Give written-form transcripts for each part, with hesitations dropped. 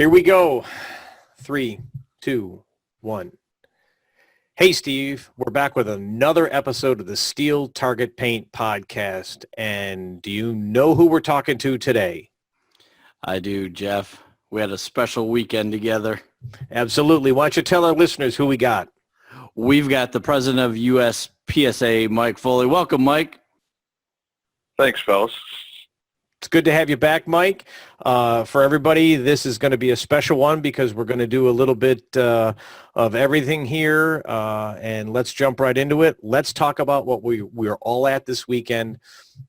Here we go. 3, 2, 1. Hey, Steve. We're back with another episode of the Steel Target Paint podcast. And do you know who we're talking to today? I do, Jeff. We had a special weekend together. Absolutely. Why don't you tell our listeners who we got? We've got the president of Uspsa, Mike Foley. Welcome, Mike. Thanks, fellas. It's good to have you back, Mike. For everybody, this is going to be a special one because we're going to do a little bit of everything here, and let's jump right into it. Let's talk about what we're all at this weekend,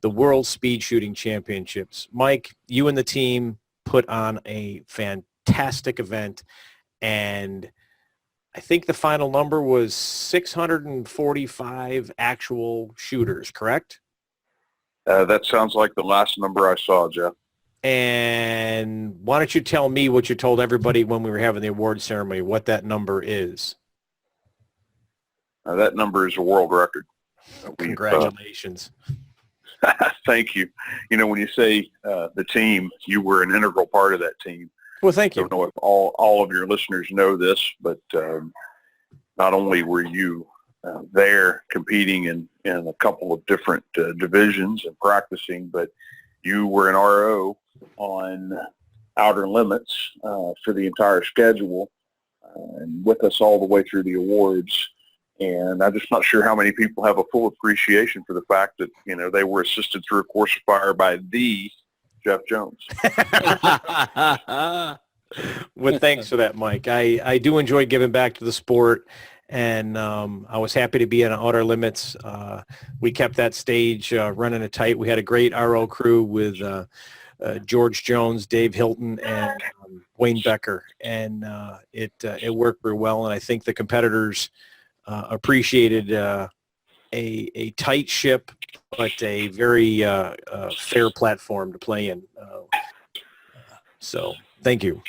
the World Speed Shooting Championships. Mike, you and the team put on a fantastic event, and I think the final number was 645 actual shooters, correct? That sounds like the last number I saw, Jeff. And why don't you tell me what you told everybody when we were having the award ceremony, what that number is? That number is a world record. Congratulations. Thank you. You know, when you say the team, you were an integral part of that team. Well, thank you. I don't know if all of your listeners know this, but not only were you there competing in a couple of different divisions and practicing, but you were an RO on Outer Limits for the entire schedule and with us all the way through the awards. And I'm just not sure how many people have a full appreciation for the fact that, you know, they were assisted through a course of fire by the Jeff Jones. Well, thanks for that, Mike. I do enjoy giving back to the sport. And I was happy to be in Outer Limits. We kept that stage running it tight. We had a great RO crew with George Jones, Dave Hilton, and Wayne Becker. And it worked very well. And I think the competitors appreciated a tight ship, but a very fair platform to play in. So thank you.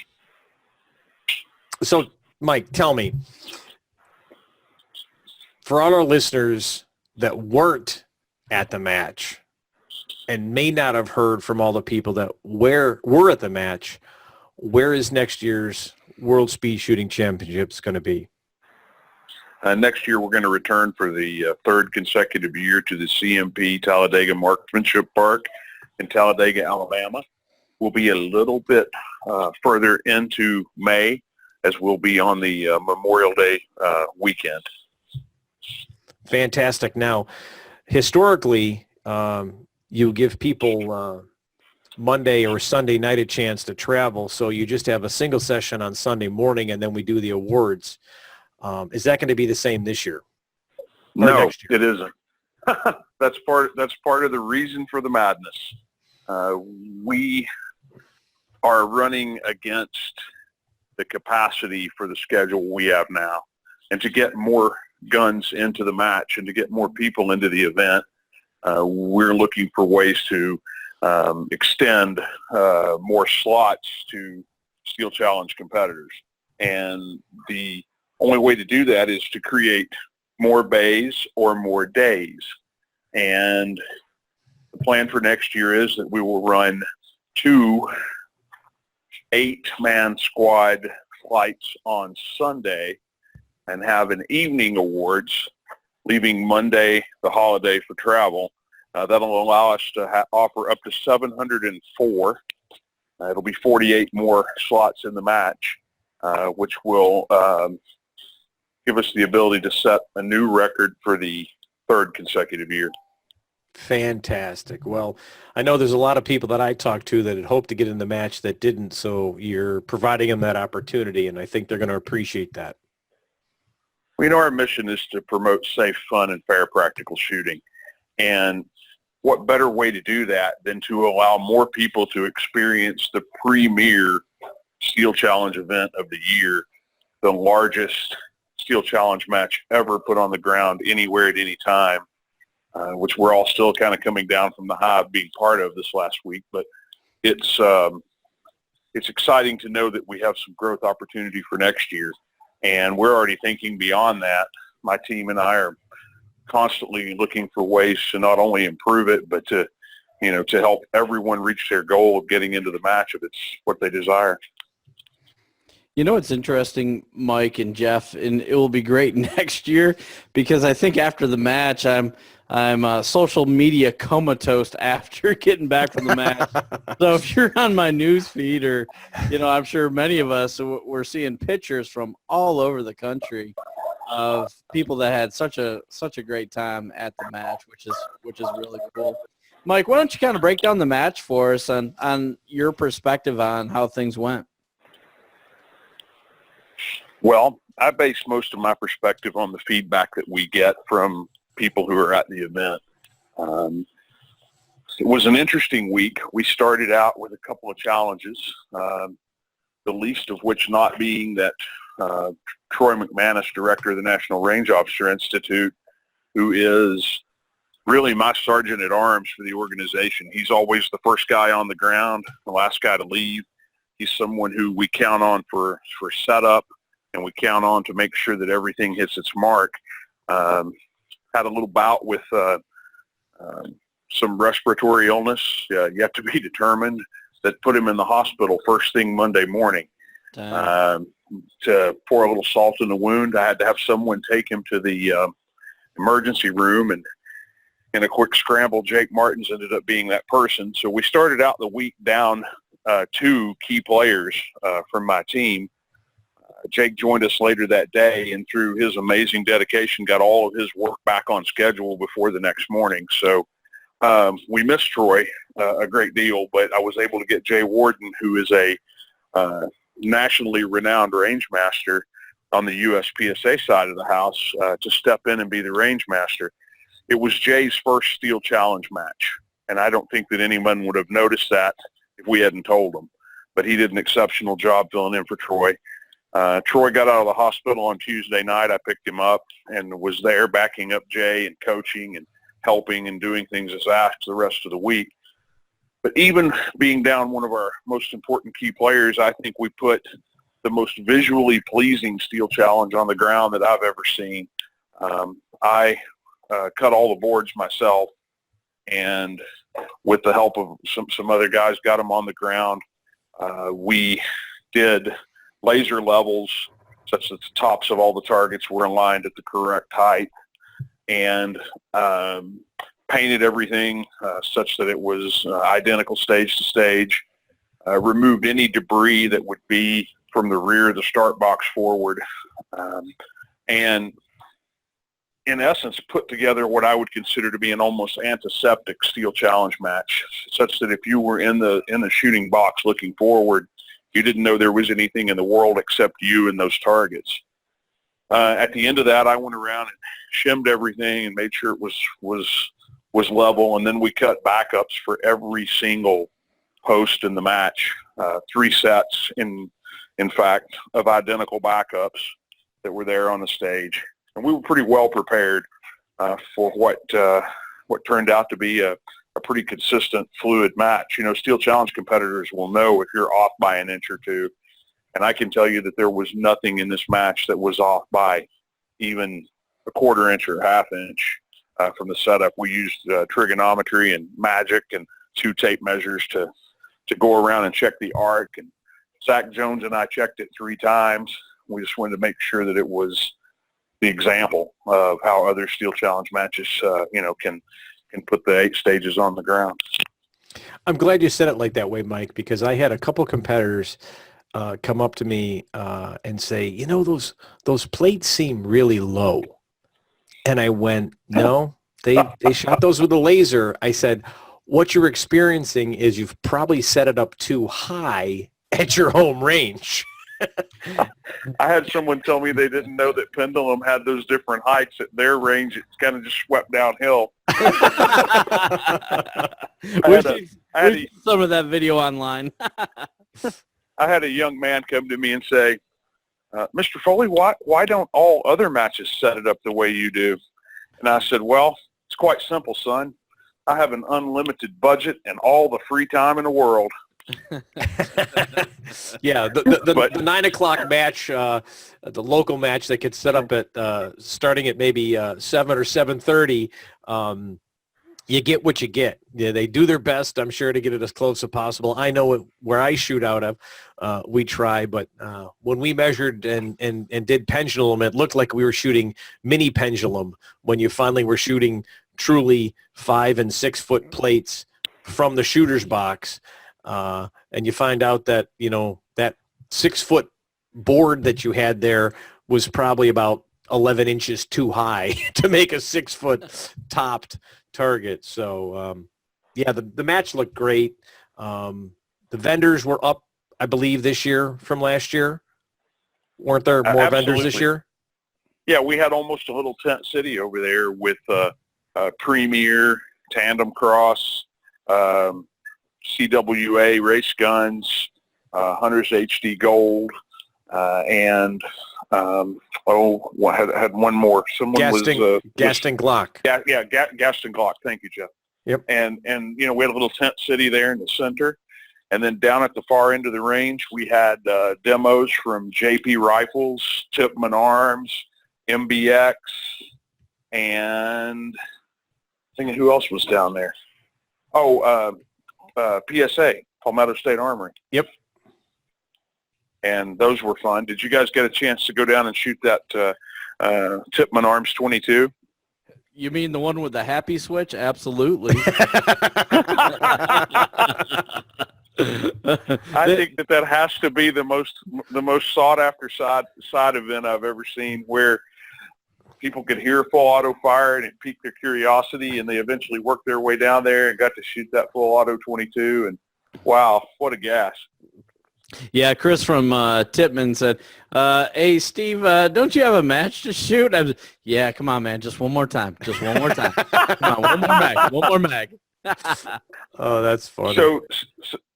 So, Mike, tell me, for all our listeners that weren't at the match and may not have heard from all the people that were at the match, where is next year's World Speed Shooting Championships going to be? Next year, we're going to return for the third consecutive year to the CMP Talladega Marksmanship Park in Talladega, Alabama. We'll be a little bit further into May, as we'll be on the Memorial Day weekend. Fantastic. Now, historically, you give people Monday or Sunday night a chance to travel, so you just have a single session on Sunday morning, and then we do the awards. Is that going to be the same this year? No, it isn't. That's part of the reason for the madness. We are running against the capacity for the schedule we have now, and to get more guns into the match and to get more people into the event, we're looking for ways to extend more slots to Steel Challenge competitors. And the only way to do that is to create more bays or more days. And the plan for next year is that we will run 2 8-man squad flights on Sunday and have an evening awards, leaving Monday, the holiday, for travel. That'll allow us to offer up to 704. It'll be 48 more slots in the match, which will give us the ability to set a new record for the third consecutive year. Fantastic. Well, I know there's a lot of people that I talked to that had hoped to get in the match that didn't, so you're providing them that opportunity, and I think they're going to appreciate that. We know our mission is to promote safe, fun, and fair practical shooting. And what better way to do that than to allow more people to experience the premier Steel Challenge event of the year, the largest Steel Challenge match ever put on the ground anywhere at any time, which we're all still kind of coming down from the high of being part of this last week. But it's exciting to know that we have some growth opportunity for next year. And we're already thinking beyond that. My team and I are constantly looking for ways to not only improve it, but to help everyone reach their goal of getting into the match if it's what they desire. You know, it's interesting, Mike and Jeff, and it will be great next year because I think after the match, I'm social media comatose after getting back from the match. So if you're on my news feed, or I'm sure many of us we're seeing pictures from all over the country of people that had such a great time at the match, which is really cool. Mike, why don't you kind of break down the match for us on your perspective on how things went? Well, I base most of my perspective on the feedback that we get from people who are at the event. It was an interesting week. We started out with a couple of challenges, the least of which not being that Troy McManus, director of the National Range Officer Institute, who is really my sergeant at arms for the organization. He's always the first guy on the ground, the last guy to leave. He's someone who we count on for setup, and we count on to make sure that everything hits its mark. Had a little bout with some respiratory illness, yet to be determined, that put him in the hospital first thing Monday morning. To pour a little salt in the wound, I had to have someone take him to the emergency room, and in a quick scramble, Jake Martins ended up being that person. So we started out the week down 2 key players from my team. Jake joined us later that day, and through his amazing dedication, got all of his work back on schedule before the next morning. So we missed Troy a great deal, but I was able to get Jay Warden, who is a nationally renowned range master on the USPSA side of the house, to step in and be the range master. It was Jay's first Steel Challenge match, and I don't think that anyone would have noticed that if we hadn't told him. But he did an exceptional job filling in for Troy. Troy got out of the hospital on Tuesday night. I picked him up and was there backing up Jay and coaching and helping and doing things as asked the rest of the week. But even being down one of our most important key players, I think we put the most visually pleasing Steel Challenge on the ground that I've ever seen. I cut all the boards myself, and with the help of some other guys, got them on the ground. We did laser levels such that the tops of all the targets were aligned at the correct height, and painted everything such that it was identical stage to stage, removed any debris that would be from the rear of the start box forward, and in essence put together what I would consider to be an almost antiseptic Steel Challenge match, such that if you were in the shooting box looking forward, you didn't know there was anything in the world except you and those targets. At the end of that, I went around and shimmed everything and made sure it was level, and then we cut backups for every single post in the match. 3 sets, in fact, of identical backups that were there on the stage, and we were pretty well prepared for what turned out to be a pretty consistent, fluid match. Steel Challenge competitors will know if you're off by an inch or two, and I can tell you that there was nothing in this match that was off by even a quarter inch or half inch from the setup. We used trigonometry and magic and 2 tape measures to go around and check the arc, and Zach Jones and I checked it 3 times. We just wanted to make sure that it was the example of how other Steel Challenge matches, can put the 8 stages on the ground. I'm glad you said it like that way, Mike, because I had a couple competitors come up to me and say, those plates seem really low. And I went, no, they shot those with a laser. I said, what you're experiencing is you've probably set it up too high at your home range. I had someone tell me they didn't know that Pendulum had those different heights at their range. It's kind of just swept downhill. I had some of that video online. I had a young man come to me and say, Mr. Foley, why don't all other matches set it up the way you do? And I said, well, it's quite simple, son. I have an unlimited budget and all the free time in the world. Yeah, the 9 o'clock match, the local match that gets set up at starting at maybe 7 or 7:30. you get what you get. Yeah, they do their best, I'm sure, to get it as close as possible. I know where I shoot out of, we try, but when we measured and did pendulum, it looked like we were shooting mini pendulum when you finally were shooting truly 5 and 6 foot plates from the shooter's box. And you find out that, that 6 foot board that you had there was probably about 11 inches too high to make a 6 foot topped target. So, the match looked great. The vendors were up, I believe, this year from last year. Weren't there more vendors this year? Yeah, we had almost a little tent city over there with Premier, Tandem Cross, CWA Race Guns, Hunters HD Gold, and had one more. Someone Gaston Glock. Yeah, Gaston Glock. Thank you, Jeff. Yep. And we had a little tent city there in the center, and then down at the far end of the range, we had demos from JP Rifles, Tipman Arms, MBX, and thinking who else was down there? Oh, PSA, Palmetto State Armory. Yep. And those were fun. Did you guys get a chance to go down and shoot that Tipman Arms 22? You mean the one with the happy switch? Absolutely. I think that has to be the most sought after side event I've ever seen, where people could hear full auto fire and it piqued their curiosity, and they eventually worked their way down there and got to shoot that full auto 22. And wow, what a gas! Yeah, Chris from Tipman said, hey, Steve, don't you have a match to shoot? Yeah, come on, man. Just one more time. Just one more time. Come on, one more mag. One more mag. Oh, that's funny. So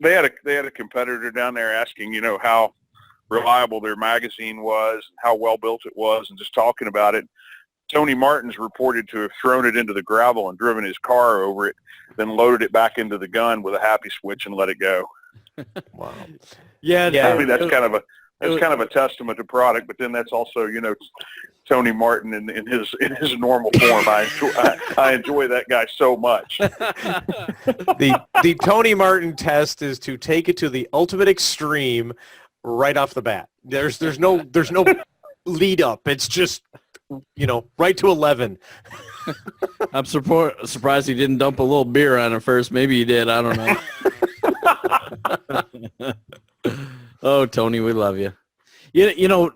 they had a competitor down there asking, how reliable their magazine was, how well built it was, and just talking about it. Tony Martin's reported to have thrown it into the gravel and driven his car over it, then loaded it back into the gun with a happy switch and let it go. Wow. Yeah. I mean, that's kind of a testament to product, but then that's also, Tony Martin in his normal form. I enjoy that guy so much. The Tony Martin test is to take it to the ultimate extreme right off the bat. There's no lead up. It's just, right to 11. I'm surprised he didn't dump a little beer on it first. Maybe he did. I don't know. Oh, Tony, we love you.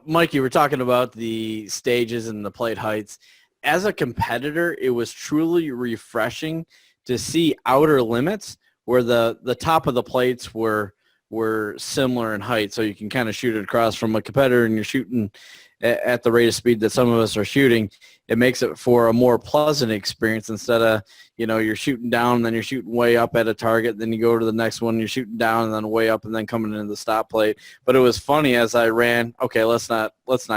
Mike, you were talking about the stages and the plate heights. As a competitor, it was truly refreshing to see outer limits where the top of the plates were similar in height, so you can kind of shoot it across from a competitor and you're shooting at the rate of speed that some of us are shooting. It makes it for a more pleasant experience instead of, you're shooting down and then you're shooting way up at a target. Then you go to the next one, you're shooting down and then way up and then coming into the stop plate. But it was funny as I ran. Okay, let's not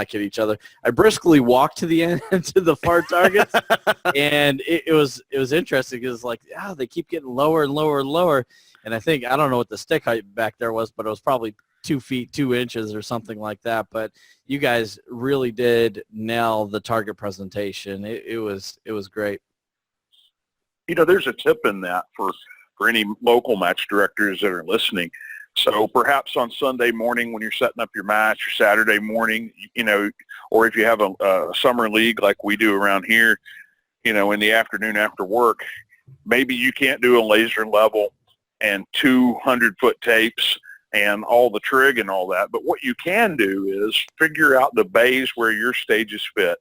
kid each other. I briskly walked to the end to the far targets, and it was interesting because they keep getting lower and lower and lower. And I don't know what the stick height back there was, but it was probably 2 feet 2 inches or something like that. But you guys really did nail the target presentation. It was great. There's a tip in that for any local match directors that are listening. So perhaps on Sunday morning when you're setting up your match, or Saturday morning, or if you have a summer league like we do around here, in the afternoon after work, maybe you can't do a laser level and 200-foot tapes and all the trig and all that. But what you can do is figure out the bays where your stages fit.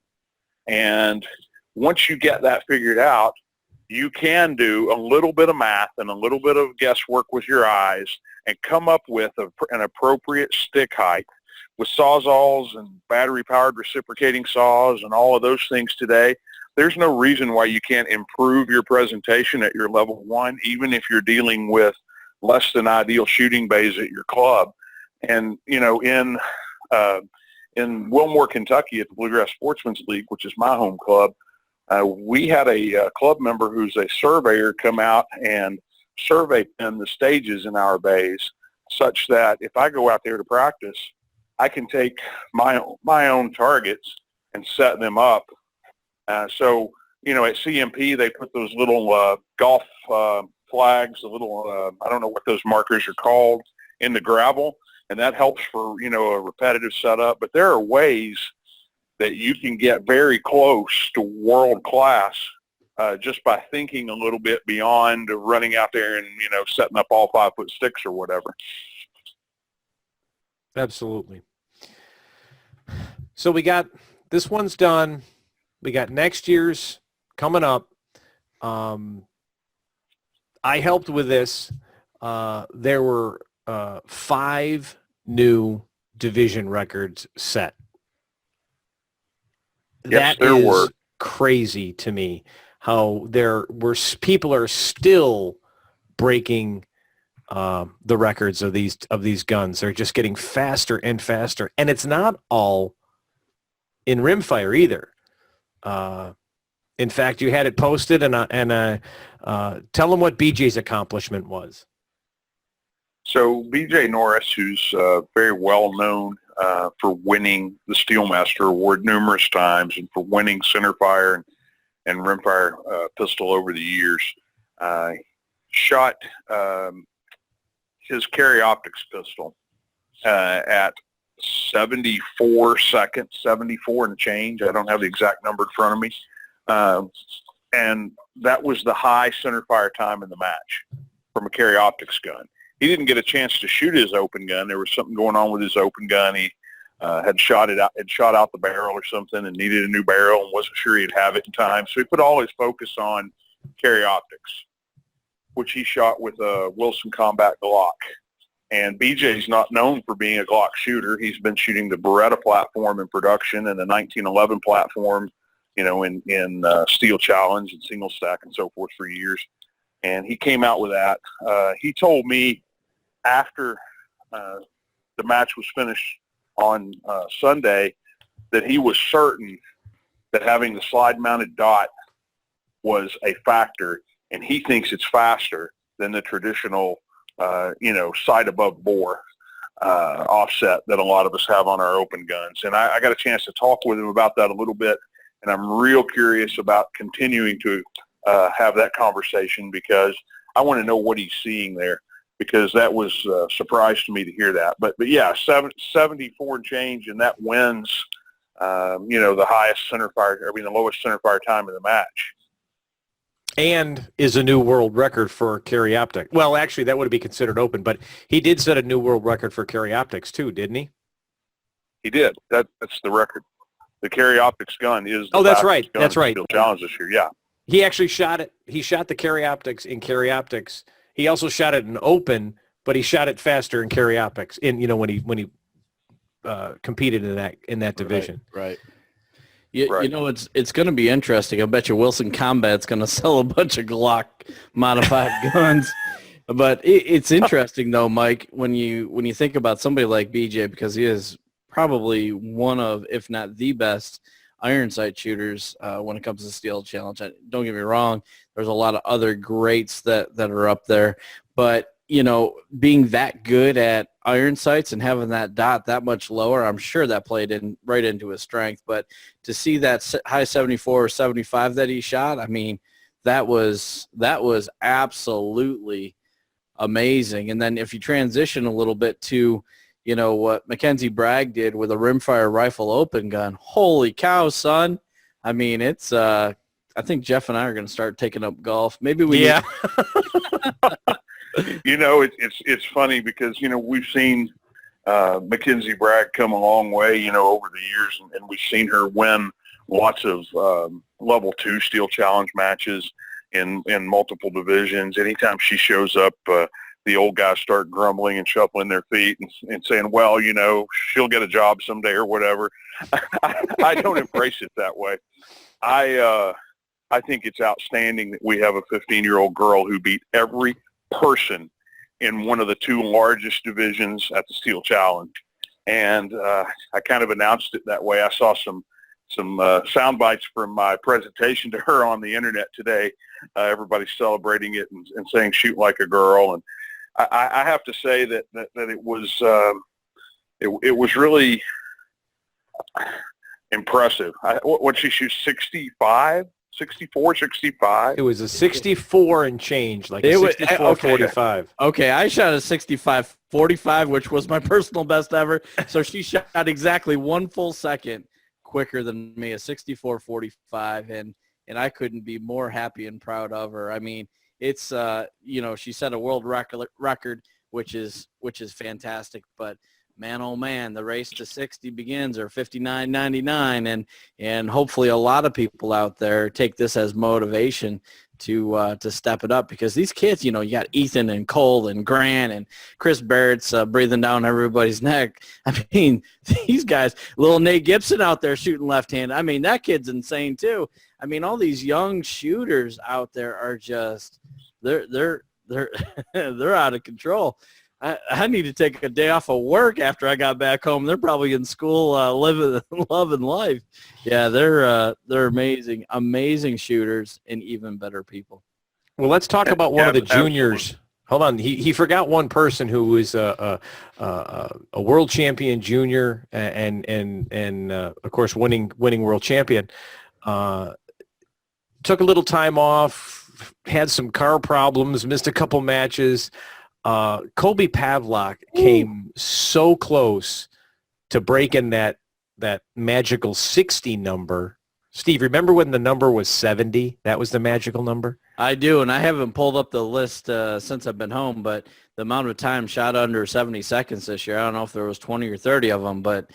And once you get that figured out, you can do a little bit of math and a little bit of guesswork with your eyes and come up with an appropriate stick height. With Sawzalls and battery-powered reciprocating saws and all of those things today, there's no reason why you can't improve your presentation at your level 1, even if you're dealing with less than ideal shooting bays at your club. And, in Wilmore, Kentucky at the Bluegrass Sportsman's League, which is my home club, we had a club member who's a surveyor come out and survey pin the stages in our bays, such that if I go out there to practice, I can take my own targets and set them up. So at CMP, they put those little golf flags, the little, I don't know what those markers are called, in the gravel, and that helps for, a repetitive setup. But there are ways that you can get very close to world class just by thinking a little bit beyond running out there and, setting up all 5-foot sticks or whatever. Absolutely. So we got, this one's done. We got next year's coming up. I helped with this. There were 5 new division records set. Yes, That there is were. crazy to me how people are still breaking the records of these guns. They're just getting faster and faster, and it's not all in rimfire either. In fact, you had it posted, and tell them what BJ's accomplishment was. So BJ Norris, who's very well known for winning the Steelmaster Award numerous times and for winning centerfire and rimfire pistol over the years, shot his carry optics pistol at 74 seconds, 74 and change. I don't have the exact number in front of me. And that was the high centerfire time in the match from a carry optics gun. He didn't get a chance to shoot his open gun. There was something going on with his open gun. He had shot out the barrel or something and needed a new barrel and wasn't sure he'd have it in time. So he put all his focus on carry optics, which he shot with a Wilson Combat Glock. And BJ's not known for being a Glock shooter. He's been shooting the Beretta platform in production and the 1911 platform, in Steel Challenge and single stack and so forth for years. And he came out with that. He told me after the match was finished on Sunday that he was certain that having the slide-mounted dot was a factor, and he thinks it's faster than the traditional, sight above bore offset that a lot of us have on our open guns. And I got a chance to talk with him about that a little bit, and I'm real curious about continuing to have that conversation because I want to know what he's seeing there, because that was a surprise to me to hear that. But yeah, 74 and change, and that wins, the highest the lowest centerfire time in the match. And is a new world record for carry optic. Well, actually, that would be considered open, but he did set a new world record for carry optics too, didn't he? He did. That's the record. The carry optics gun is the that's right. That's right. Steel Challenge this year. Yeah. He actually shot it. He shot the carry optics in carry optics. He also shot it in open, but he shot it faster in carry optics when he competed in that division. Right. It's going to be interesting. I bet you Wilson Combat's going to sell a bunch of Glock modified guns. But it's interesting though, Mike, when you think about somebody like BJ, because he is probably one of, if not the best iron sight shooters when it comes to the Steel Challenge. Don't get me wrong, there's a lot of other greats that are up there, but being that good at iron sights and having that dot that much lower, I'm sure that played right into his strength. But to see that high 74 or 75 that he shot, I mean, that was absolutely amazing. And then if you transition a little bit to what Mackenzie Bragg did with a rimfire rifle open gun. Holy cow, son. I mean, it's I think Jeff and I are going to start taking up golf. Maybe we Yeah. It's funny because, we've seen Mackenzie Bragg come a long way, over the years, and we've seen her win lots of level 2 Steel Challenge matches in multiple divisions. Anytime she shows up, the old guys start grumbling and shuffling their feet and saying, well, she'll get a job someday or whatever. I don't embrace it that way. I think it's outstanding that we have a 15-year-old girl who beat every person in one of the 2 largest divisions at the Steel Challenge. And I kind of announced it that way. I saw some sound bites from my presentation to her on the internet today. Everybody's celebrating it and saying shoot like a girl. And I have to say that it was really impressive. What she shoots 65 64, 65. It was a 64 and change, like It a was- 64-45. Okay, I shot a 65-45, which was my personal best ever. So she shot exactly 1 full second quicker than me, a 64-45, and I couldn't be more happy and proud of her. I mean, it's she set a world record, which is fantastic, but man, oh man, the race to 60 begins, or 59.99, and hopefully a lot of people out there take this as motivation to step it up, because these kids, you got Ethan and Cole and Grant and Chris Barrett's breathing down everybody's neck. I mean, these guys, little Nate Gibson out there shooting left-handed. I mean, that kid's insane too. I mean, all these young shooters out there are just they're they're out of control. I need to take a day off of work after I got back home. They're probably in school, living, loving life. Yeah, they're amazing, amazing shooters and even better people. Well, let's talk about one of the juniors. Absolutely. Hold on, he forgot one person who was a world champion junior and of course winning world champion. Took a little time off, had some car problems, missed a couple matches. Colby Pavlock came so close to breaking that magical 60 number. Steve, remember when the number was 70? That was the magical number? I do, and I haven't pulled up the list since I've been home, but the amount of time shot under 70 seconds this year, I don't know if there was 20 or 30 of them, but,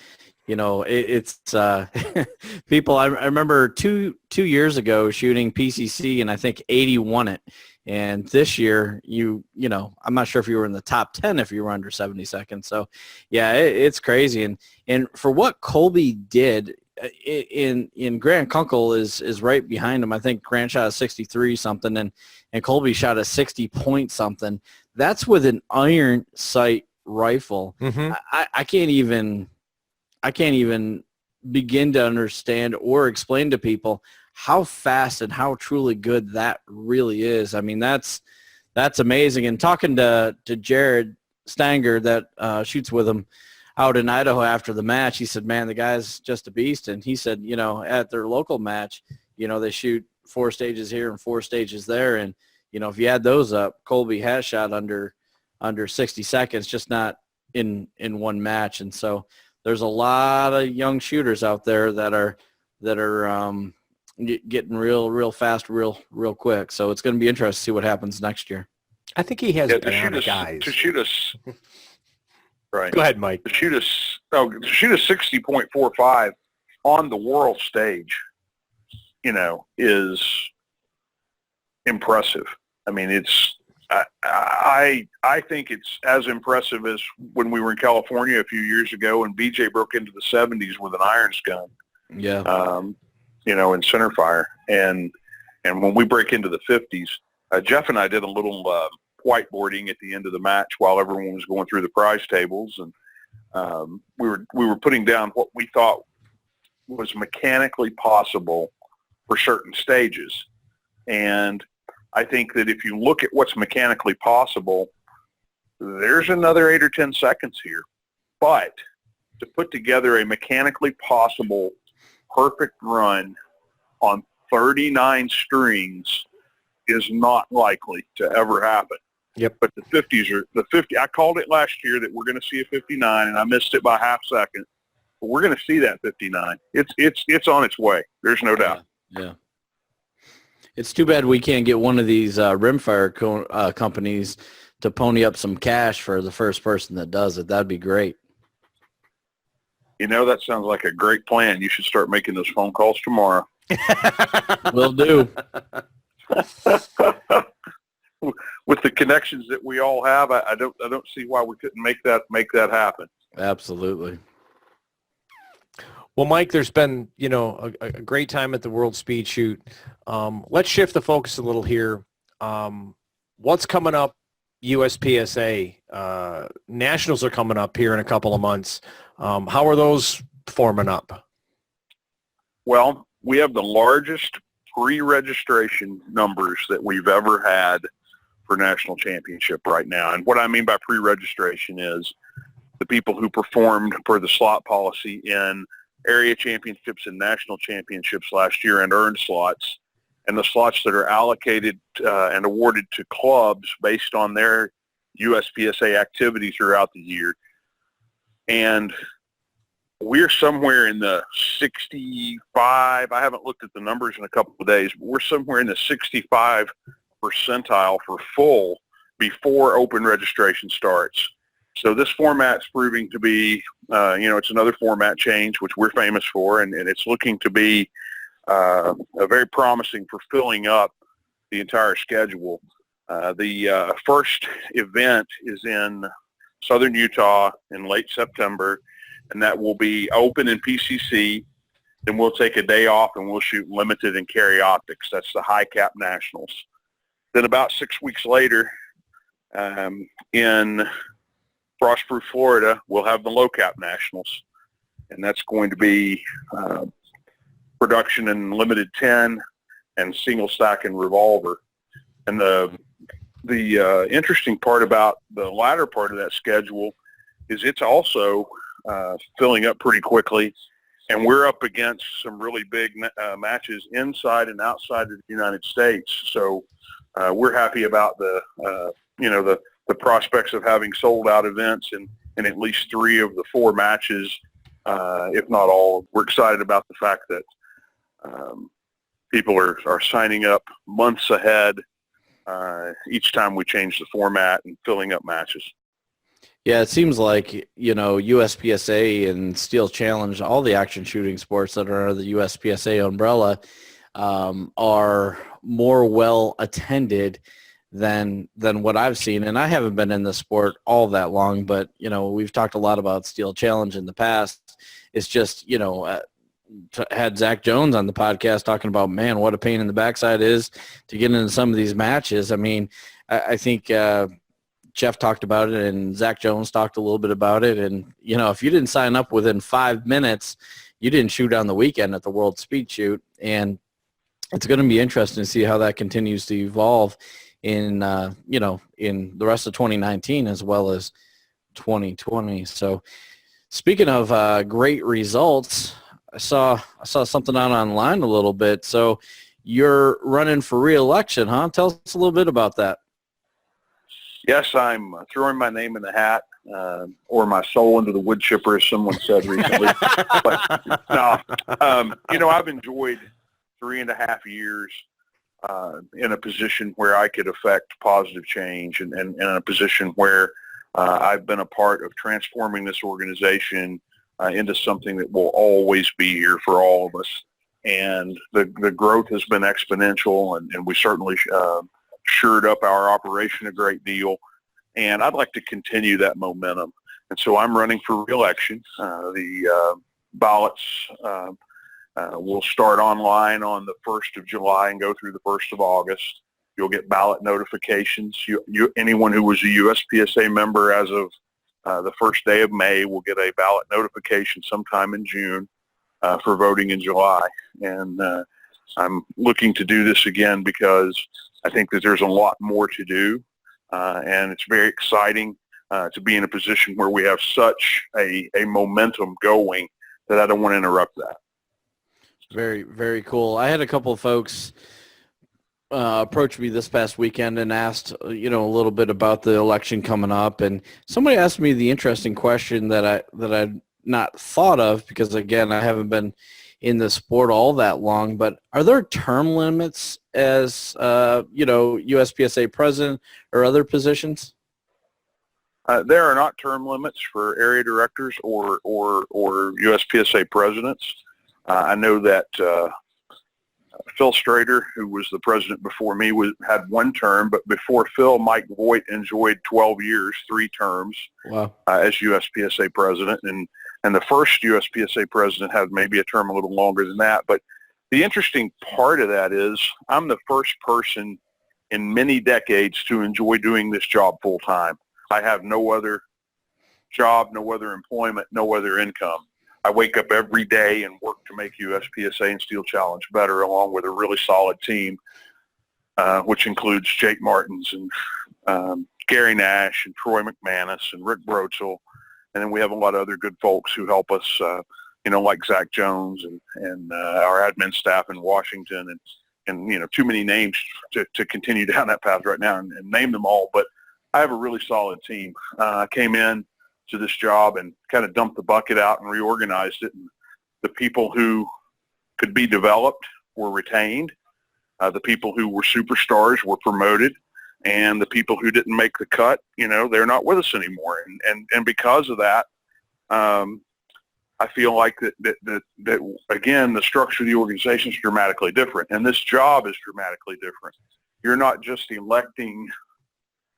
it's people. I remember two years ago shooting PCC, and I think 80 won it. And this year, I'm not sure if you were in the top 10 if you were under 70 seconds. So, yeah, it's crazy. And for what Colby did, in Grant Kunkel is right behind him. I think Grant shot a 63 something, and Colby shot a 60 point something. That's with an iron sight rifle. Mm-hmm. I can't even begin to understand or explain to people how fast and how truly good that really is. I mean, that's amazing. And talking to Jared Stanger that shoots with him out in Idaho after the match, he said, man, the guy's just a beast. And he said, at their local match, they shoot 4 stages here and 4 stages there. And, if you add those up, Colby has shot under 60 seconds, just not in one match. And so there's a lot of young shooters out there that are getting real fast, real quick. So it's going to be interesting to see what happens next year. I think he has banana guys. To shoot us, right. Go ahead, Mike. To shoot a 60.45 on the world stage, is impressive. I mean, I think it's as impressive as when we were in California a few years ago and BJ broke into the 70s with an irons gun. Yeah. In center fire. And when we break into the 50s, Jeff and I did a little whiteboarding at the end of the match while everyone was going through the prize tables. And we were putting down what we thought was mechanically possible for certain stages. And I think that if you look at what's mechanically possible, there's another 8 or 10 seconds here. But to put together a mechanically possible perfect run on 39 strings is not likely to ever happen. Yep. But the 50. I called it last year that we're going to see a 59, and I missed it by half second. But we're going to see that 59. It's on its way. There's no doubt. Yeah. It's too bad we can't get one of these rimfire companies to pony up some cash for the first person that does it. That'd be great. That sounds like a great plan. You should start making those phone calls tomorrow. Will do. With the connections that we all have, I don't see why we couldn't make that happen. Absolutely. Well, Mike, there's been, a great time at the World Speed Shoot. Let's shift the focus a little here. What's coming up? USPSA nationals are coming up here in a couple of months. How are those forming up? Well, we have the largest pre-registration numbers that we've ever had for national championship right now. And what I mean by pre-registration is the people who performed per the slot policy in area championships and national championships last year and earned slots and the slots that are allocated and awarded to clubs based on their USPSA activity throughout the year. And we're somewhere in the 65, I haven't looked at the numbers in a couple of days, but we're somewhere in the 65 percentile for full before open registration starts. So this format's proving to be, it's another format change, which we're famous for, and it's looking to be very promising for filling up the entire schedule. The first event is in southern Utah in late September, and that will be open in PCC. Then we'll take a day off and we'll shoot limited and carry optics. That's the high cap nationals. Then about 6 weeks later, in Frostproof, Florida, we'll have the low cap nationals, and that's going to be production in limited 10 and single stack and revolver. And the interesting part about the latter part of that schedule is it's also filling up pretty quickly, and we're up against some really big matches inside and outside of the United States. So we're happy about the prospects of having sold out events in at least 3 of the 4 matches, if not all. We're excited about the fact that people are signing up months ahead each time we change the format and filling up matches. Yeah, it seems like, USPSA and Steel Challenge, all the action shooting sports that are under the USPSA umbrella are more well attended than what I've seen. And I haven't been in the sport all that long, but, we've talked a lot about Steel Challenge in the past. It's just, had Zach Jones on the podcast talking about, man, what a pain in the backside is to get into some of these matches. I mean, I think Jeff talked about it and Zach Jones talked a little bit about it. And, if you didn't sign up within 5 minutes, you didn't shoot on the weekend at the World Speed Shoot. And it's going to be interesting to see how that continues to evolve in, in the rest of 2019 as well as 2020. So speaking of great results, I saw something out online a little bit. So you're running for re-election, huh? Tell us a little bit about that. Yes, I'm throwing my name in the hat, or my soul into the wood chipper, as someone said recently. But no, I've enjoyed 3.5 years in a position where I could affect positive change, and in a position where I've been a part of transforming this organization into something that will always be here for all of us. And the growth has been exponential, and we certainly shored up our operation a great deal. And I'd like to continue that momentum. And so I'm running for re-election. The ballots will start online on the 1st of July and go through the 1st of August. You'll get ballot notifications. Anyone who was a USPSA member as of the first day of May will get a ballot notification sometime in June for voting in July. And I'm looking to do this again because I think that there's a lot more to do, and it's very exciting to be in a position where we have such a momentum going that I don't want to interrupt that. Very, very cool. I had a couple of folks approached me this past weekend and asked, a little bit about the election coming up. And somebody asked me the interesting question that I'd not thought of because, again, I haven't been in the sport all that long. But are there term limits as, USPSA president or other positions? There are not term limits for area directors or USPSA presidents. I know that Phil Strader, who was the president before me, had 1 term, but before Phil, Mike Voigt enjoyed 12 years, 3 terms. Wow. As USPSA president, and the first USPSA president had maybe a term a little longer than that. But the interesting part of that is I'm the first person in many decades to enjoy doing this job full time. I have no other job, no other employment, no other income. I wake up every day and work to make USPSA and Steel Challenge better, along with a really solid team, which includes Jake Martins and Gary Nash and Troy McManus and Rick Brochel. And then we have a lot of other good folks who help us, like Zach Jones and our admin staff in Washington and too many names to continue down that path right now and name them all. But I have a really solid team. I came in to this job and kind of dumped the bucket out and reorganized it. And the people who could be developed were retained. The people who were superstars were promoted, and the people who didn't make the cut, they're not with us anymore. And because of that, I feel like that again, the structure of the organization is dramatically different, and this job is dramatically different. You're not just electing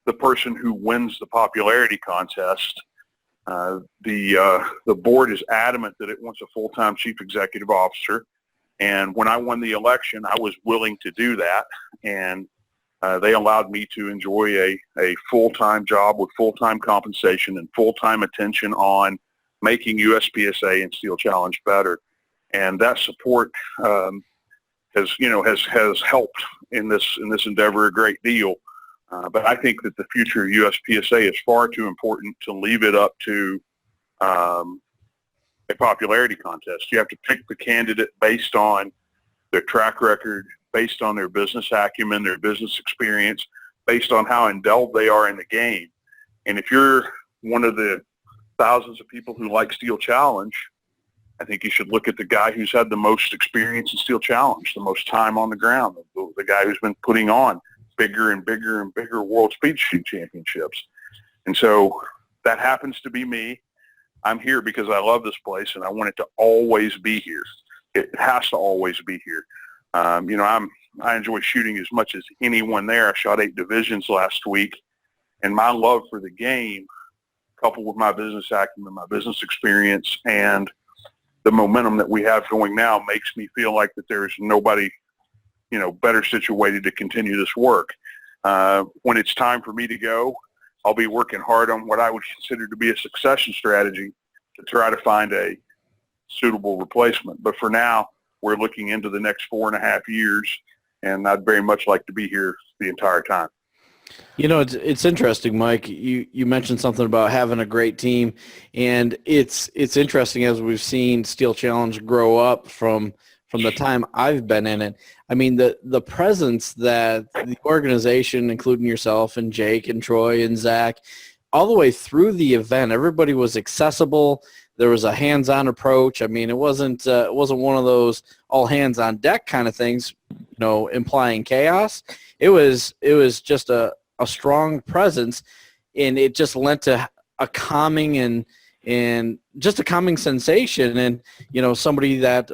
the person who wins the popularity contest. The board is adamant that it wants a full-time chief executive officer, and when I won the election, I was willing to do that, and they allowed me to enjoy a full-time job with full-time compensation and full-time attention on making USPSA and Steel Challenge better. And that support has helped in this endeavor a great deal. But I think that the future of USPSA is far too important to leave it up to a popularity contest. You have to pick the candidate based on their track record, based on their business acumen, their business experience, based on how indulged they are in the game. And if you're one of the thousands of people who like Steel Challenge, I think you should look at the guy who's had the most experience in Steel Challenge, the most time on the ground, the guy who's been putting on bigger and bigger and bigger World Speed Shoot Championships. And so that happens to be me. I'm here because I love this place and I want it to always be here. It has to always be here. I enjoy shooting as much as anyone there. I shot 8 divisions last week, and my love for the game, coupled with my business acumen, my business experience, and the momentum that we have going now makes me feel like that there's nobody, better situated to continue this work. When it's time for me to go, I'll be working hard on what I would consider to be a succession strategy to try to find a suitable replacement. But for now, we're looking into the next 4.5 years, and I'd very much like to be here the entire time. It's interesting, Mike. You mentioned something about having a great team, and it's interesting as we've seen Steel Challenge grow up from the time I've been in it. I mean, the presence that the organization, including yourself and Jake and Troy and Zach, all the way through the event, everybody was accessible. There was a hands-on approach. I mean, it wasn't one of those all hands on deck kind of things, implying chaos. It was just a strong presence, and it just lent to a calming and just a calming sensation. And somebody that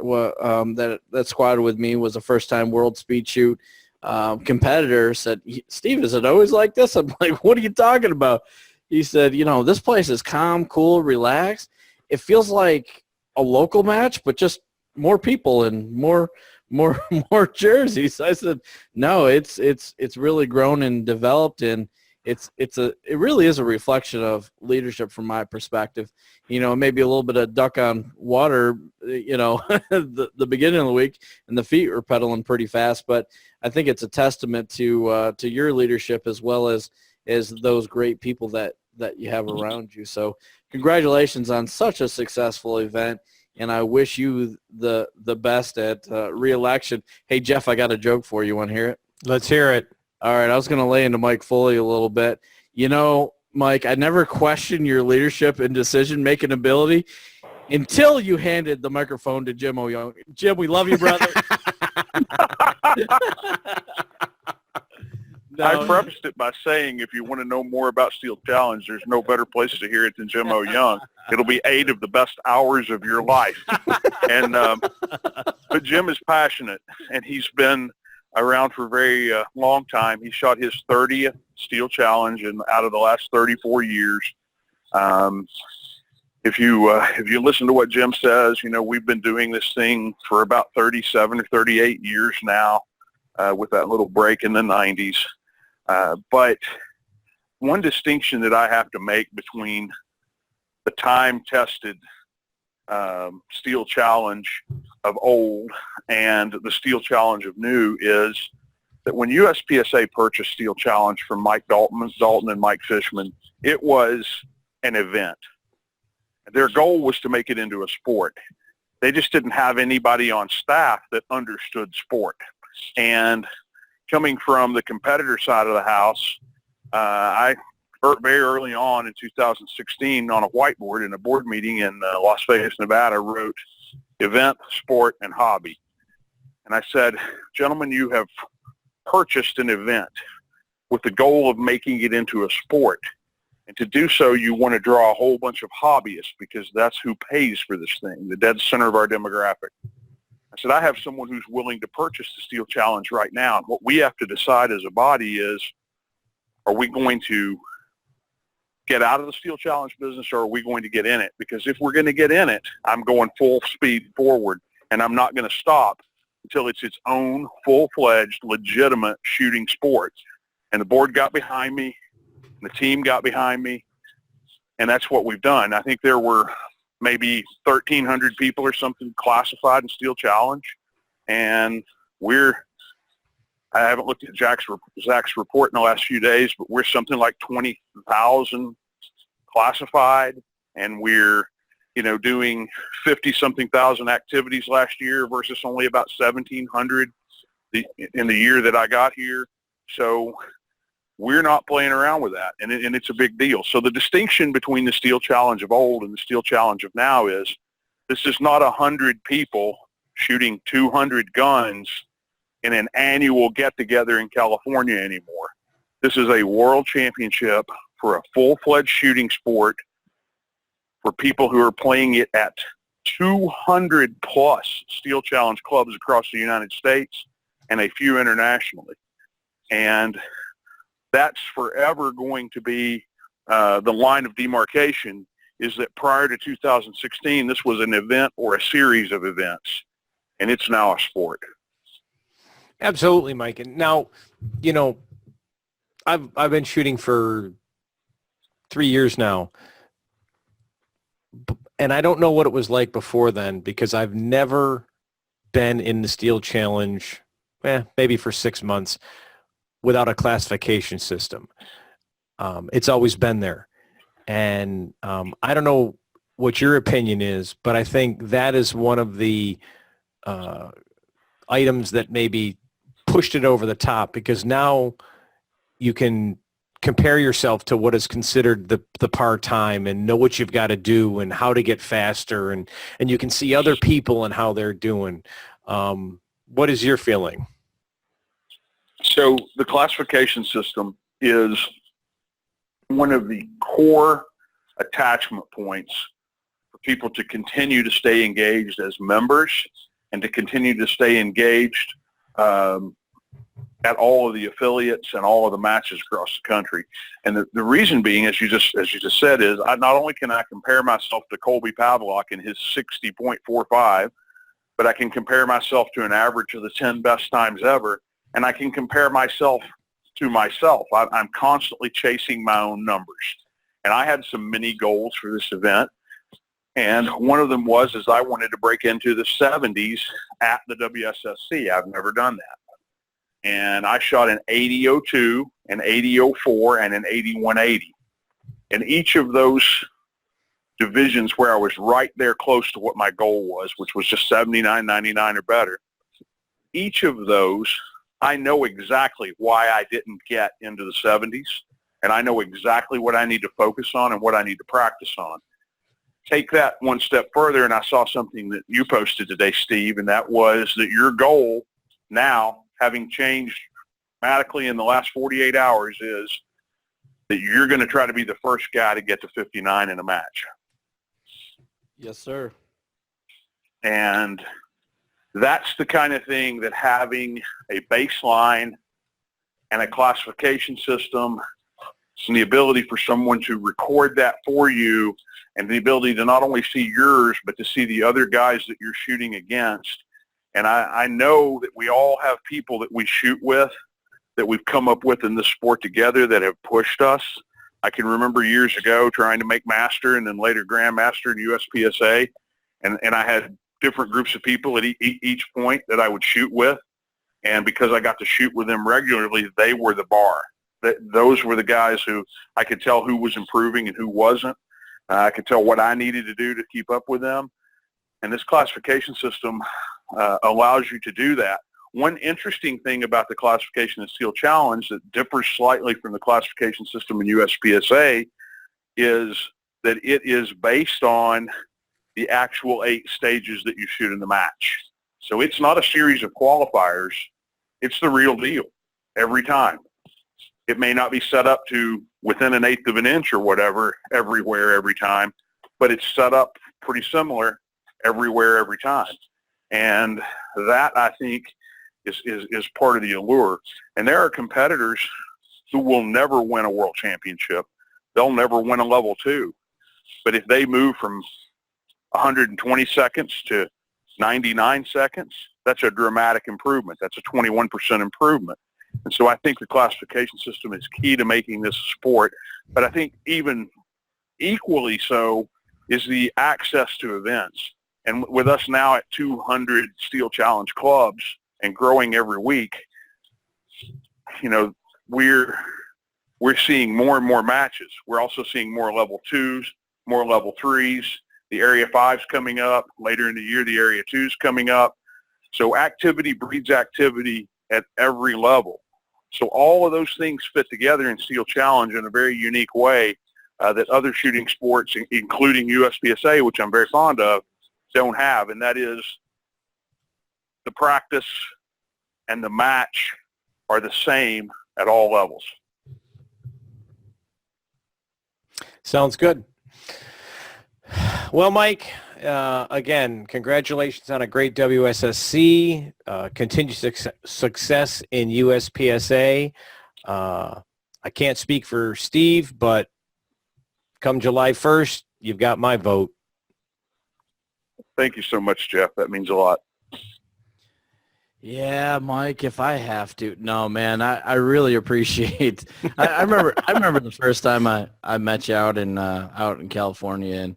squatted with me was a first-time World Speed Shoot competitor. Said, "Steve, is it always like this?" I'm like, "What are you talking about?" He said, "This place is calm, cool, relaxed. It feels like a local match, but just more people and more jerseys." I said, "No, it's really grown and developed, and it really is a reflection of leadership from my perspective. Maybe a little bit of duck on water, the beginning of the week, and the feet were pedaling pretty fast, but I think it's a testament to your leadership as well as those great people that you have around you. So congratulations on such a successful event, and I wish you the best at re-election. Hey, Jeff, I got a joke for you. Want to hear it? Let's hear it. All right, I was going to lay into Mike Foley a little bit. Mike, I never questioned your leadership and decision-making ability until you handed the microphone to Jim O'Young. Jim, we love you, brother. No. I prefaced it by saying, if you want to know more about Steel Challenge, there's no better place to hear it than Jim O'Young. It'll be 8 of the best hours of your life. And but Jim is passionate, and he's been around for a very long time. He shot his 30th Steel Challenge out of the last 34 years. If you listen to what Jim says, we've been doing this thing for about 37 or 38 years now, with that little break in the 90s. But one distinction that I have to make between the time-tested Steel Challenge of old and the Steel Challenge of new is that when USPSA purchased Steel Challenge from Mike Dalton and Mike Fishman, it was an event. Their goal was to make it into a sport. They just didn't have anybody on staff that understood sport. And coming from the competitor side of the house, I very early on in 2016 on a whiteboard in a board meeting in Las Vegas, Nevada, wrote event, sport, and hobby. And I said, gentlemen, you have purchased an event with the goal of making it into a sport. And to do so, you want to draw a whole bunch of hobbyists because that's who pays for this thing, the dead center of our demographic. I said, I have someone who's willing to purchase the Steel Challenge right now. And what we have to decide as a body is, are we going to get out of the Steel Challenge business or are we going to get in it? Because if we're going to get in it, I'm going full speed forward and I'm not going to stop until it's its own full-fledged, legitimate shooting sport. And the board got behind me, and the team got behind me, and that's what we've done. I think there were maybe 1,300 people or something classified in Steel Challenge, and I haven't looked at Zach's report in the last few days, but we're something like 20,000 classified, and we're doing 50-something thousand activities last year versus only about 1,700 in the year that I got here. So we're not playing around with that, and it's a big deal. So the distinction between the Steel Challenge of old and the Steel Challenge of now is this is not 100 people shooting 200 guns in an annual get-together in California anymore. This is a world championship for a full-fledged shooting sport for people who are playing it at 200-plus Steel Challenge clubs across the United States and a few internationally. And that's forever going to be the line of demarcation, is that prior to 2016, this was an event or a series of events, and it's now a sport. Absolutely, Mike. And now, I've been shooting for 3 years now, and I don't know what it was like before then because I've never been in the Steel Challenge, maybe for 6 months, without a classification system. It's always been there. And I don't know what your opinion is, but I think that is one of the items that maybe pushed it over the top, because now you can compare yourself to what is considered the part-time and know what you've got to do and how to get faster, and you can see other people and how they're doing. What is your feeling? So the classification system is one of the core attachment points for people to continue to stay engaged as members and to continue to stay engaged at all of the affiliates and all of the matches across the country. And the reason being, as you just said, is not only can I compare myself to Colby Pavlock in his 60.45, but I can compare myself to an average of the 10 best times ever, and I can compare myself to myself. I'm constantly chasing my own numbers. And I had some mini goals for this event, and one of them was I wanted to break into the 70s at the WSSC. I've never done that. And I shot an 80.02, an 80.04, and an 81.80. And each of those divisions where I was right there close to what my goal was, which was just 79.99 or better, each of those, I know exactly why I didn't get into the 70s, and I know exactly what I need to focus on and what I need to practice on. Take that one step further, and I saw something that you posted today, Steve, and that was that your goal now, having changed dramatically in the last 48 hours, is that you're going to try to be the first guy to get to 59 in a match. Yes, sir. And that's the kind of thing that having a baseline and a classification system and the ability for someone to record that for you, and the ability to not only see yours, but to see the other guys that you're shooting against. And I know that we all have people that we shoot with, that we've come up with in this sport together, that have pushed us. I can remember years ago trying to make master and then later grandmaster in USPSA, and I had different groups of people at each point that I would shoot with. And because I got to shoot with them regularly, they were the bar. Those were the guys who I could tell who was improving and who wasn't. I could tell what I needed to do to keep up with them. And this classification system allows you to do that one interesting thing about the classification of Steel Challenge that differs slightly from the classification system in USPSA is that it is based on the actual 8 stages that you shoot in the match. So it's not a series of qualifiers. It's the real deal every time. It may not be set up to within 1/8 of an inch or whatever everywhere every time, but it's set up pretty similar everywhere every time. And that, I think, is part of the allure. And there are competitors who will never win a world championship. They'll never win a level 2. But if they move from 120 seconds to 99 seconds, that's a dramatic improvement. That's a 21% improvement. And so I think the classification system is key to making this a sport. But I think even equally so is the access to events. And with us now at 200 Steel Challenge clubs and growing every week, you know, we're seeing more and more matches. We're also seeing more level 2s, more level 3s. The Area 5's coming up. Later in the year, the Area 2's coming up. So activity breeds activity at every level. So all of those things fit together in Steel Challenge in a very unique way that other shooting sports, including USPSA, which I'm very fond of, don't have. And that is the practice and the match are the same at all levels. Sounds good. Well, Mike, again, congratulations on a great WSSC, continued success in USPSA. I can't speak for Steve, but come July 1st, you've got my vote. Thank you so much, Jeff. That means a lot. Yeah, Mike, if I have to. No, man, I really appreciate I remember the first time I met you out in California,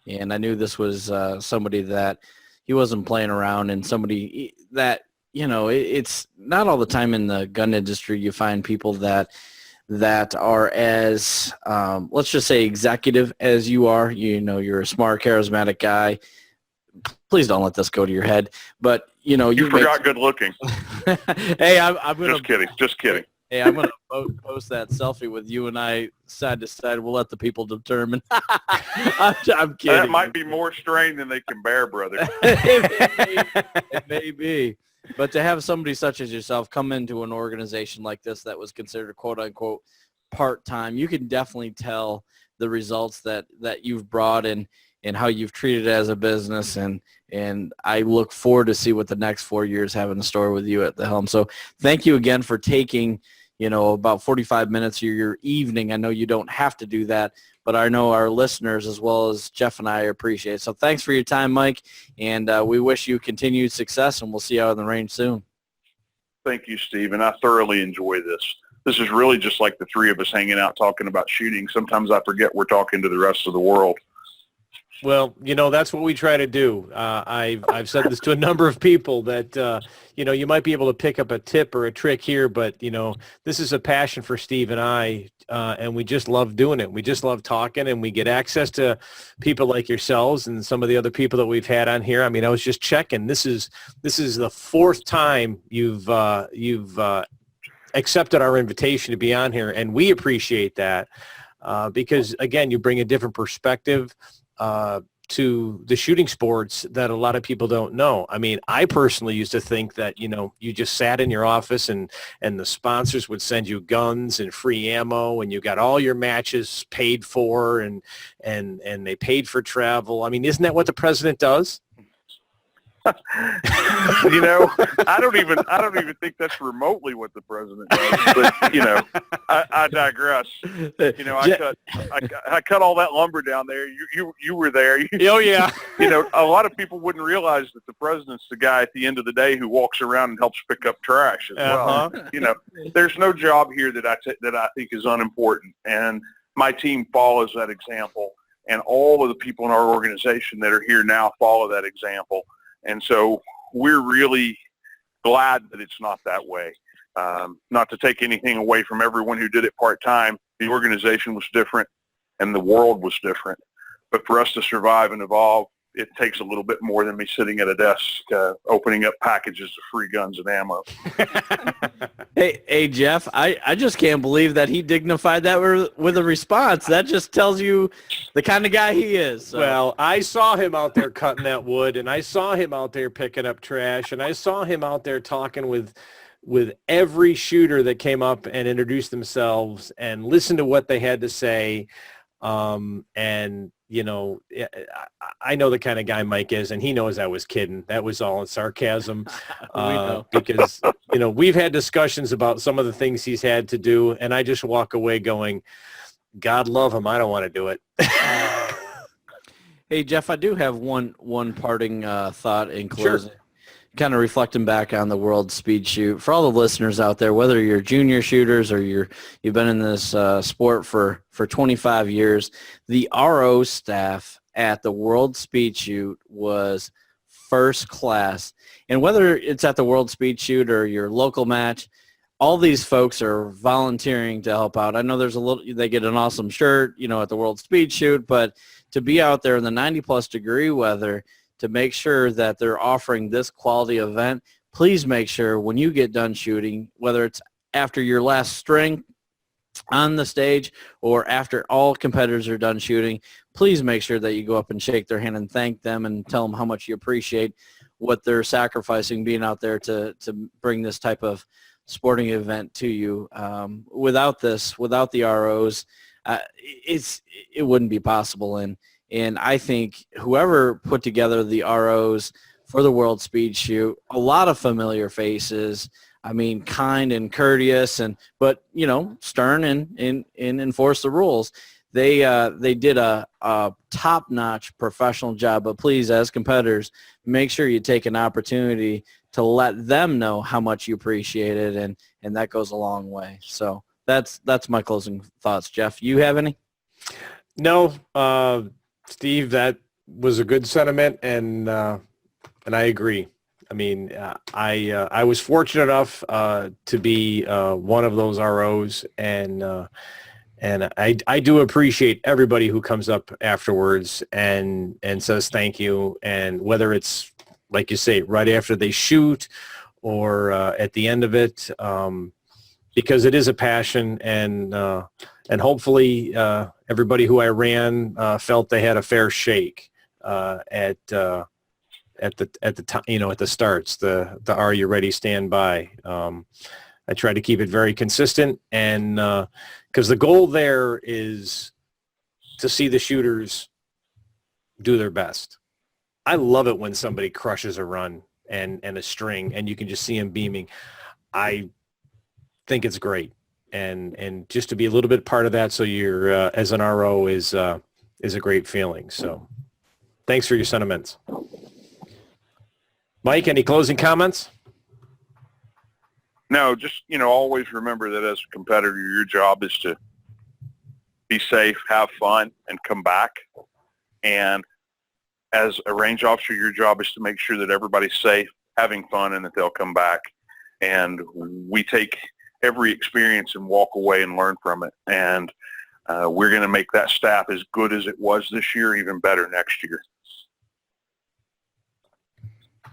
and I knew this was somebody that he wasn't playing around, and somebody that, you know, it's not all the time in the gun industry you find people that are as, let's just say, executive as you are. You know, you're a smart, charismatic guy. Please don't let this go to your head. But, you know, you forgot good looking. Hey, I'm going to. Just kidding. Hey, I'm going to post that selfie with you and I side to side. We'll let the people determine. I'm kidding. That might be more strain than they can bear, brother. It may be. But to have somebody such as yourself come into an organization like this that was considered quote unquote part-time, you can definitely tell the results that you've brought and how you've treated it as a business. And I look forward to see what the next 4 years have in store with you at the helm. So thank you again for taking, you know, about 45 minutes of your evening. I know you don't have to do that, but I know our listeners as well as Jeff and I appreciate it. So thanks for your time, Mike, and we wish you continued success, and we'll see you out on the range soon. Thank you, Steve, and I thoroughly enjoy this. This is really just like the three of us hanging out talking about shooting. Sometimes I forget we're talking to the rest of the world. Well, you know, that's what we try to do. I've said this to a number of people that, you know, you might be able to pick up a tip or a trick here, but, you know, this is a passion for Steve and I, and we just love doing it. We just love talking, and we get access to people like yourselves and some of the other people that we've had on here. I mean, I was just checking. This is the fourth time you've accepted our invitation to be on here, and we appreciate that because, again, you bring a different perspective to the shooting sports that a lot of people don't know. I mean, I personally used to think that, you know, you just sat in your office and the sponsors would send you guns and free ammo, and you got all your matches paid for, and they paid for travel. I mean, isn't that what the president does? You know, I don't even think that's remotely what the president does. But you know, I digress. You know, I cut all that lumber down there. You were there. Oh yeah. You know, a lot of people wouldn't realize that the president's the guy at the end of the day who walks around and helps pick up trash as well. You know, there's no job here that I think is unimportant, and my team follows that example, and all of the people in our organization that are here now follow that example. And so we're really glad that it's not that way. Not to take anything away from everyone who did it part-time. The organization was different and the world was different. But for us to survive and evolve, it takes a little bit more than me sitting at a desk opening up packages of free guns and ammo. Hey, Jeff, I just can't believe that he dignified that with a response. That just tells you the kind of guy he is. So. Well, I saw him out there cutting that wood, and I saw him out there picking up trash, and I saw him out there talking with every shooter that came up and introduced themselves and listened to what they had to say. And, you know, I know the kind of guy Mike is, and he knows I was kidding. That was all in sarcasm, because, you know, we've had discussions about some of the things he's had to do, and I just walk away going, God love him. I don't want to do it. Hey, Jeff, I do have one parting thought in closing. Sure. Kind of reflecting back on the World Speed Shoot. For all the listeners out there, whether you're junior shooters or you've been in this sport for 25 years, the RO staff at the World Speed Shoot was first class. And whether it's at the World Speed Shoot or your local match, all these folks are volunteering to help out. I know they get an awesome shirt, you know, at the World Speed Shoot, but to be out there in the 90-plus degree weather, to make sure that they're offering this quality event, please make sure when you get done shooting, whether it's after your last string on the stage or after all competitors are done shooting, please make sure that you go up and shake their hand and thank them and tell them how much you appreciate what they're sacrificing being out there to bring this type of sporting event to you. Without the ROs, it wouldn't be possible. And I think whoever put together the ROs for the World Speed Shoot, a lot of familiar faces. I mean, kind and courteous, but you know, stern and enforce the rules. They did a top-notch professional job. But please, as competitors, make sure you take an opportunity to let them know how much you appreciate it, and that goes a long way. So that's my closing thoughts. Jeff, you have any? No. Steve, that was a good sentiment, and I agree. I mean, I was fortunate enough to be one of those ROs, and I do appreciate everybody who comes up afterwards and says thank you, and whether it's like you say right after they shoot or at the end of it, because it is a passion, and hopefully everybody who I ran felt they had a fair shake at the time, you know, at the starts, the Are You Ready, Stand By. I try to keep it very consistent, and because the goal there is to see the shooters do their best. I love it when somebody crushes a run and a string, and you can just see them beaming. I think it's great, and just to be a little bit part of that, so you're as an RO is a great feeling. So thanks for your sentiments. Mike, any closing comments? No, just, you know, always remember that as a competitor, your job is to be safe, have fun, and come back. And as a range officer, your job is to make sure that everybody's safe, having fun, and that they'll come back. And we take every experience and walk away and learn from it. And we're going to make that staff as good as it was this year, even better next year.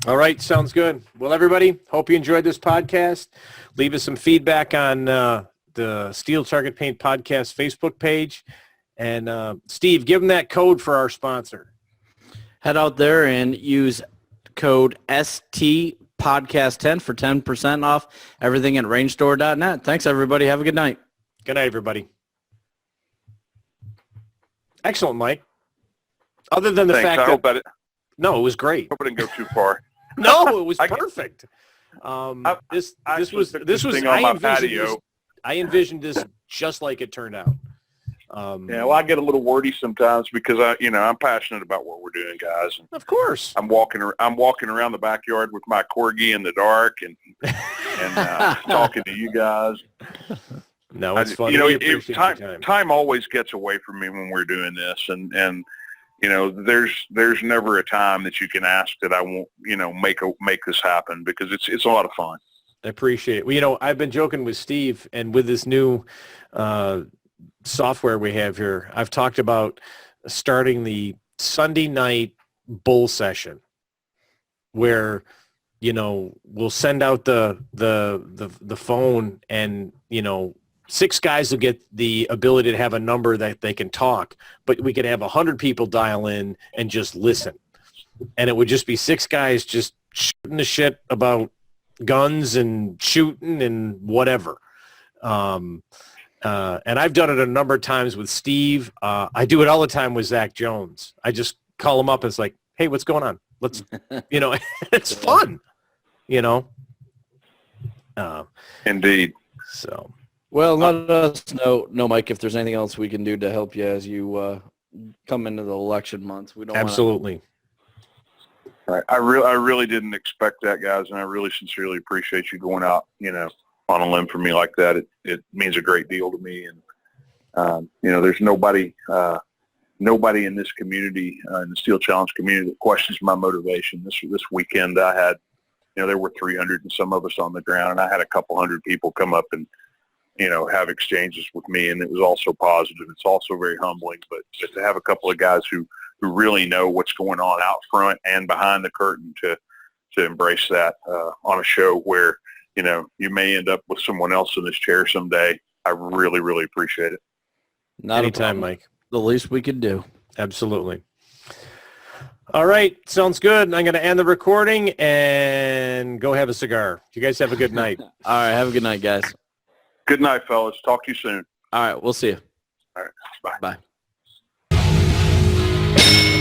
All right, sounds good. Well, everybody, hope you enjoyed this podcast. Leave us some feedback on the Steel Target Paint Podcast Facebook page. And Steve, give them that code for our sponsor. Head out there and use code STPodcast10 for 10% off everything at rangestore.net. Thanks, everybody. Have a good night. Good night, everybody. Excellent, Mike. Other than the fact that no, it was great. Hope it didn't go too far. No, it was perfect. I envisioned this just like it turned out. Yeah, well, I get a little wordy sometimes because I'm passionate about what we're doing, guys. And of course, I'm walking around the backyard with my corgi in the dark and talking to you guys. No, it's fun. Time always gets away from me when we're doing this, and there's never a time that you can ask that I won't make this happen, because it's a lot of fun. I appreciate it. Well, I've been joking with Steve, and with this new software we have here, I've talked about starting the Sunday night bull session where, we'll send out the phone and, 6 guys will get the ability to have a number that they can talk, but we could have 100 people dial in and just listen. And it would just be 6 guys just shooting the shit about guns and shooting and whatever. And I've done it a number of times with Steve. I do it all the time with Zach Jones. I just call him up and it's like, hey, what's going on? Let's, it's fun, Indeed. So. Well, let us know, Mike, if there's anything else we can do to help you as you come into the election months. We don't Absolutely. Right. I really didn't expect that, guys, and I really sincerely appreciate you going out, on a limb for me like that. It means a great deal to me, and there's nobody in this community, in the Steel Challenge community, that questions my motivation. This weekend, I had, there were 300 and some of us on the ground, and I had a couple hundred people come up and have exchanges with me, and it was also positive. It's also very humbling, but just to have a couple of guys who really know what's going on out front and behind the curtain to embrace that on a show where, you may end up with someone else in this chair someday. I really, really appreciate it. Not anytime, Mike. The least we could do. Absolutely. All right. Sounds good. I'm going to end the recording and go have a cigar. You guys have a good night. All right. Have a good night, guys. Good night, fellas. Talk to you soon. All right. We'll see you. All right. Bye. Bye.